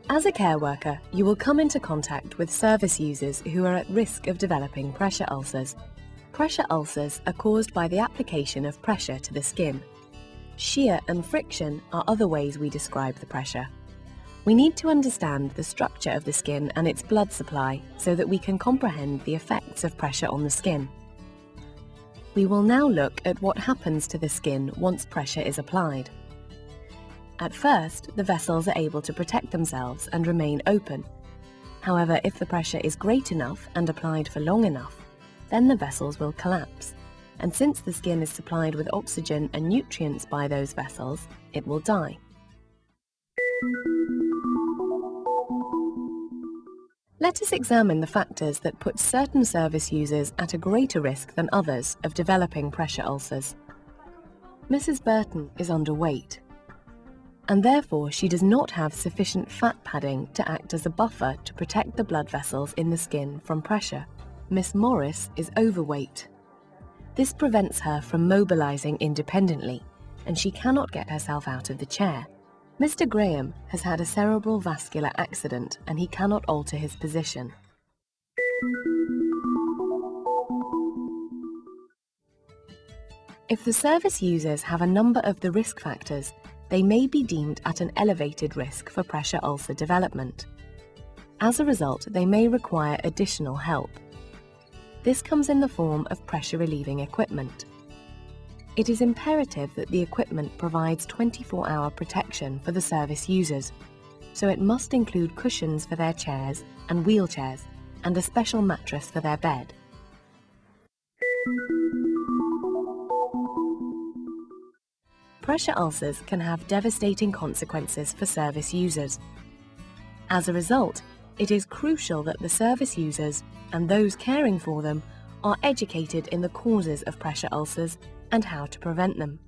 As a care worker, you will come into contact with service users who are at risk of developing pressure ulcers. Pressure ulcers are caused by the application of pressure to the skin. Shear and friction are other ways we describe the pressure. We need to understand the structure of the skin and its blood supply so that we can comprehend the effects of pressure on the skin. We will now look at what happens to the skin once pressure is applied. At first, the vessels are able to protect themselves and remain open. However, if the pressure is great enough and applied for long enough, then the vessels will collapse. And since the skin is supplied with oxygen and nutrients by those vessels, it will die. Let us examine the factors that put certain service users at a greater risk than others of developing pressure ulcers. Mrs. Burton is underweight, and therefore she does not have sufficient fat padding to act as a buffer to protect the blood vessels in the skin from pressure. Miss Morris is overweight. This prevents her from mobilizing independently, and she cannot get herself out of the chair. Mr. Graham has had a cerebral vascular accident and he cannot alter his position. If the service users have a number of the risk factors, they may be deemed at an elevated risk for pressure ulcer development. As a result, they may require additional help. This comes in the form of pressure-relieving equipment. It is imperative that the equipment provides 24-hour protection for the service users, so it must include cushions for their chairs and wheelchairs, and a special mattress for their bed. Pressure ulcers can have devastating consequences for service users. As a result, it is crucial that the service users and those caring for them are educated in the causes of pressure ulcers and how to prevent them.